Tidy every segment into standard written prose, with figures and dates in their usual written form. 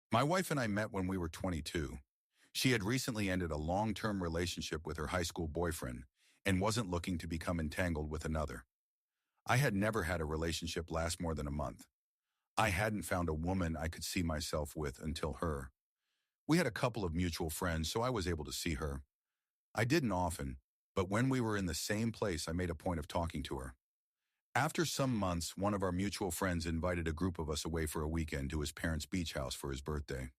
My wife and I met when we were 22. She had recently ended a long-term relationship with her high school boyfriend and wasn't looking to become entangled with another. I had never had a relationship last more than a month. I hadn't found a woman I could see myself with until her. We had a couple of mutual friends, so I was able to see her. I didn't often, but when we were in the same place, I made a point of talking to her. After some months, one of our mutual friends invited a group of us away for a weekend to his parents' beach house for his birthday.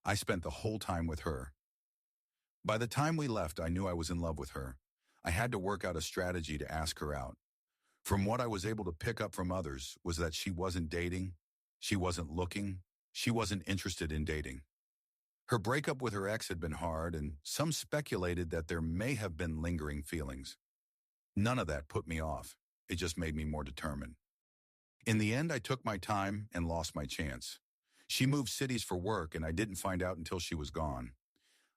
I spent the whole time with her. By the time we left, I knew I was in love with her. I had to work out a strategy to ask her out. From what I was able to pick up from others was that she wasn't dating, she wasn't looking, she wasn't interested in dating. Her breakup with her ex had been hard, and some speculated that there may have been lingering feelings. None of that put me off. It just made me more determined. In the end, I took my time and lost my chance. She moved cities for work, and I didn't find out until she was gone.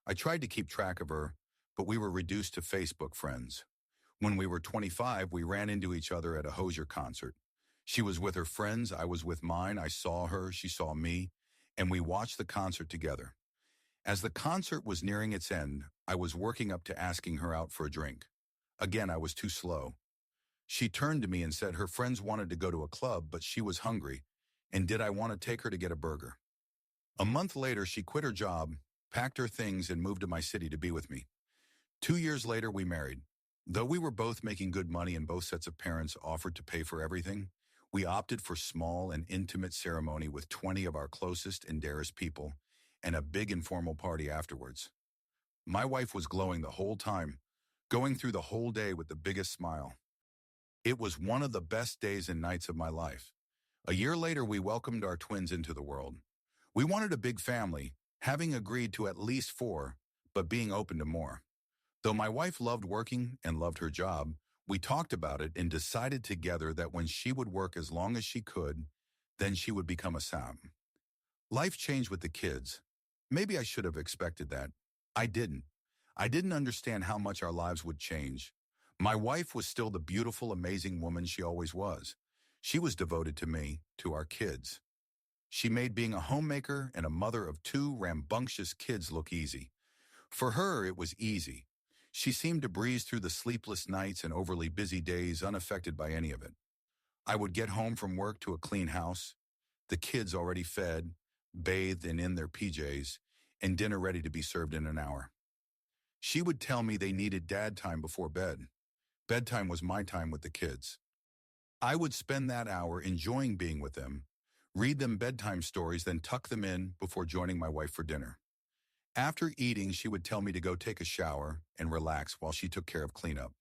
I tried to keep track of her, but we were reduced to Facebook friends. When we were 25, we ran into each other at a Hozier concert. She was with her friends, I was with mine. I saw her, she saw me, and we watched the concert together. As the concert was nearing its end, I was working up to asking her out for a drink. Again, I was too slow. She turned to me and said her friends wanted to go to a club, but she was hungry, and did I want to take her to get a burger? A month later, she quit her job, packed her things, and moved to my city to be with me. 2 years later, we married. Though we were both making good money and both sets of parents offered to pay for everything, we opted for small and intimate ceremony with 20 of our closest and dearest people, and a big informal party afterwards. My wife was glowing the whole time, going through the whole day with the biggest smile. It was one of the best days and nights of my life. A year later, we welcomed our twins into the world. We wanted a big family, having agreed to at least 4, but being open to more. Though my wife loved working and loved her job, we talked about it and decided together that when she would work as long as she could, then she would become a Sam. Life changed with the kids. Maybe I should have expected that. I didn't. I didn't understand how much our lives would change. My wife was still the beautiful, amazing woman she always was. She was devoted to me, to our kids. She made being a homemaker and a mother of 2 rambunctious kids look easy. For her, it was easy. She seemed to breeze through the sleepless nights and overly busy days unaffected by any of it. I would get home from work to a clean house, the kids already fed, bathed and in their PJs, and dinner ready to be served in an hour. She would tell me they needed dad time before bed. Bedtime was my time with the kids. I would spend that hour enjoying being with them, read them bedtime stories, then tuck them in before joining my wife for dinner. After eating, she would tell me to go take a shower and relax while she took care of cleanup.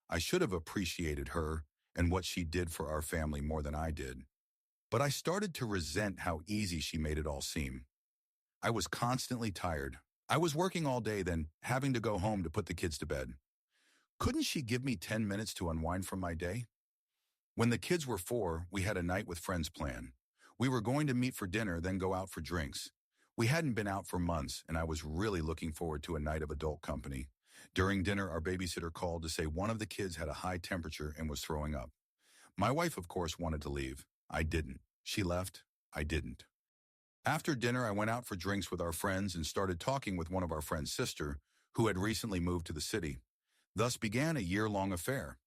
I should have appreciated her and what she did for our family more than I did, but I started to resent how easy she made it all seem. I was constantly tired. I was working all day, then having to go home to put the kids to bed. Couldn't she give me 10 minutes to unwind from my day? When the kids were 4, we had a night with friends planned. We were going to meet for dinner, then go out for drinks. We hadn't been out for months, and I was really looking forward to a night of adult company. During dinner, our babysitter called to say one of the kids had a high temperature and was throwing up. My wife, of course, wanted to leave. I didn't. She left. I didn't. After dinner, I went out for drinks with our friends and started talking with one of our friend's sister, who had recently moved to the city. Thus began a year-long affair.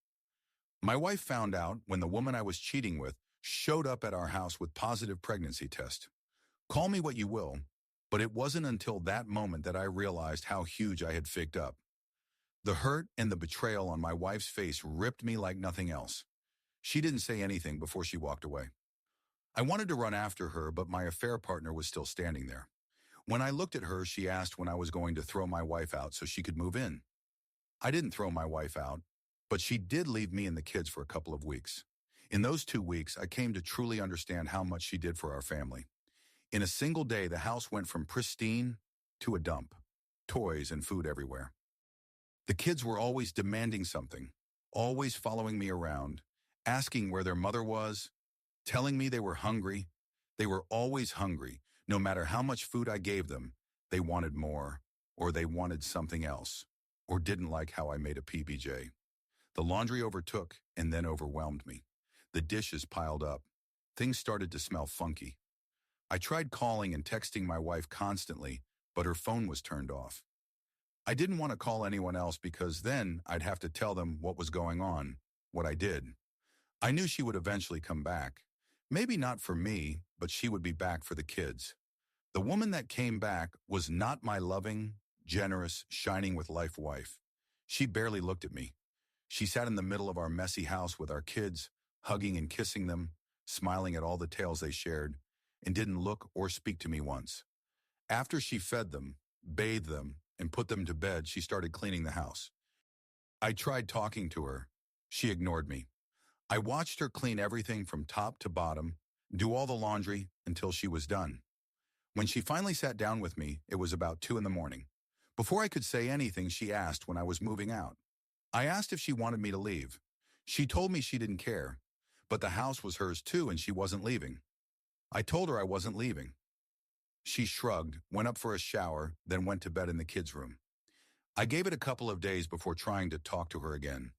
My wife found out when the woman I was cheating with showed up at our house with positive pregnancy test. Call me what you will, but it wasn't until that moment that I realized how huge I had faked up. The hurt and the betrayal on my wife's face ripped me like nothing else. She didn't say anything before she walked away. I wanted to run after her, but my affair partner was still standing there. When I looked at her, she asked when I was going to throw my wife out so she could move in. I didn't throw my wife out, but she did leave me and the kids for a couple of weeks. In those 2 weeks, I came to truly understand how much she did for our family. In a single day, the house went from pristine to a dump. Toys and food everywhere. The kids were always demanding something, always following me around, asking where their mother was, telling me they were hungry. They were always hungry. No matter how much food I gave them, they wanted more, or they wanted something else, or didn't like how I made a PBJ. The laundry overtook and then overwhelmed me. The dishes piled up. Things started to smell funky. I tried calling and texting my wife constantly, but her phone was turned off. I didn't want to call anyone else because then I'd have to tell them what was going on, what I did. I knew she would eventually come back. Maybe not for me, but she would be back for the kids. The woman that came back was not my loving, generous, shining with life wife. She barely looked at me. She sat in the middle of our messy house with our kids, hugging and kissing them, smiling at all the tales they shared, and didn't look or speak to me once. After she fed them, bathed them, and put them to bed, she started cleaning the house. I tried talking to her. She ignored me. I watched her clean everything from top to bottom, do all the laundry until she was done. When she finally sat down with me, it was about 2 in the morning. Before I could say anything, she asked when I was moving out. I asked if she wanted me to leave. She told me she didn't care, but the house was hers too and she wasn't leaving. I told her I wasn't leaving. She shrugged, went up for a shower, then went to bed in the kids' room. I gave it a couple of days before trying to talk to her again.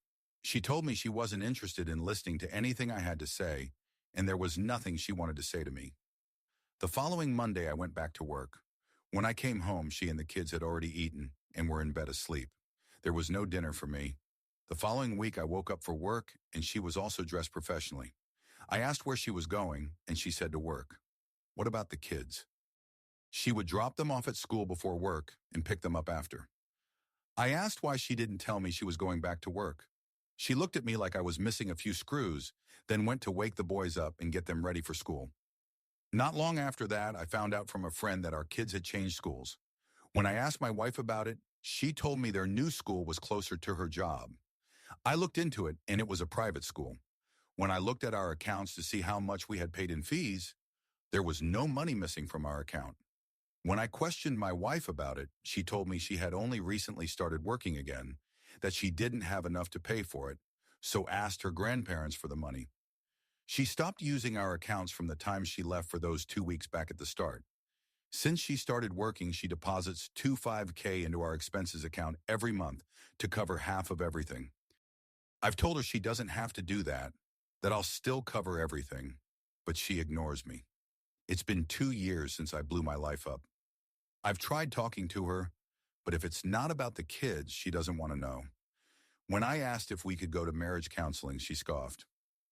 She told me she wasn't interested in listening to anything I had to say, and there was nothing she wanted to say to me. The following Monday, I went back to work. When I came home, she and the kids had already eaten and were in bed asleep. There was no dinner for me. The following week, I woke up for work, and she was also dressed professionally. I asked where she was going, and she said to work. What about the kids? She would drop them off at school before work and pick them up after. I asked why she didn't tell me she was going back to work. She looked at me like I was missing a few screws, then went to wake the boys up and get them ready for school. Not long after that, I found out from a friend that our kids had changed schools. When I asked my wife about it, she told me their new school was closer to her job. I looked into it, and it was a private school. When I looked at our accounts to see how much we had paid in fees, there was no money missing from our account. When I questioned my wife about it, she told me she had only recently started working again, that she didn't have enough to pay for it, so asked her grandparents for the money. She stopped using our accounts from the time she left for those 2 weeks back at the start. Since she started working, she deposits $25K into our expenses account every month to cover half of everything. I've told her she doesn't have to do that I'll still cover everything, but she ignores me. It's been 2 years since I blew my life up. I've tried talking to her, but if it's not about the kids, she doesn't want to know. When I asked if we could go to marriage counseling, she scoffed.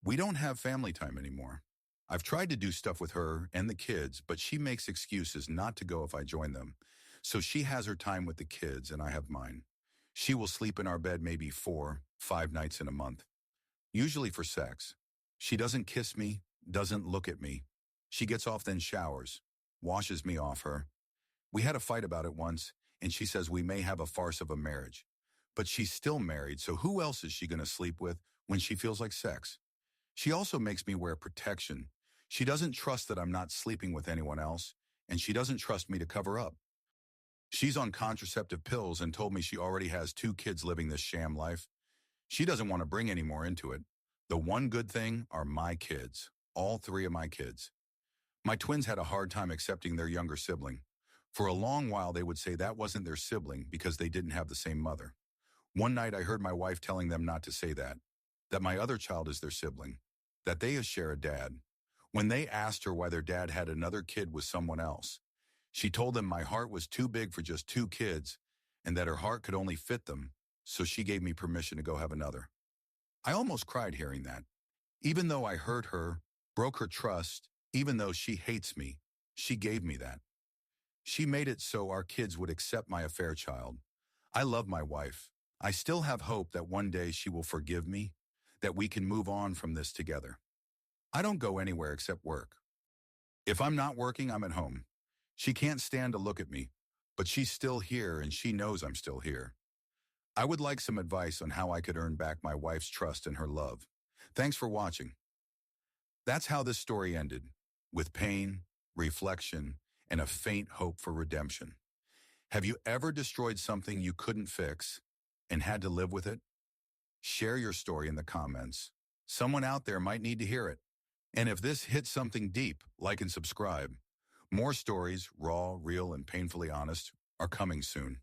We don't have family time anymore. I've tried to do stuff with her and the kids, but she makes excuses not to go if I join them. So she has her time with the kids and I have mine. She will sleep in our bed maybe 4, 5 nights in a month, usually for sex. She doesn't kiss me, doesn't look at me. She gets off then showers, washes me off her. We had a fight about it once, and she says we may have a farce of a marriage. But she's still married, so who else is she going to sleep with when she feels like sex? She also makes me wear protection. She doesn't trust that I'm not sleeping with anyone else, and she doesn't trust me to cover up. She's on contraceptive pills and told me she already has 2 kids living this sham life. She doesn't want to bring any more into it. The one good thing are my kids, all 3 of my kids. My twins had a hard time accepting their younger sibling. For a long while, they would say that wasn't their sibling because they didn't have the same mother. One night, I heard my wife telling them not to say that my other child is their sibling, that they share a dad. When they asked her why their dad had another kid with someone else, she told them my heart was too big for just 2 kids and that her heart could only fit them, so she gave me permission to go have another. I almost cried hearing that. Even though I hurt her, broke her trust, even though she hates me, she gave me that. She made it so our kids would accept my affair child. I love my wife. I still have hope that one day she will forgive me, that we can move on from this together. I don't go anywhere except work. If I'm not working, I'm at home. She can't stand to look at me, but she's still here and she knows I'm still here. I would like some advice on how I could earn back my wife's trust and her love. Thanks for watching. That's how this story ended, with pain, reflection, and a faint hope for redemption. Have you ever destroyed something you couldn't fix and had to live with it? Share your story in the comments. Someone out there might need to hear it. And if this hits something deep, like and subscribe. More stories, raw, real, and painfully honest, are coming soon.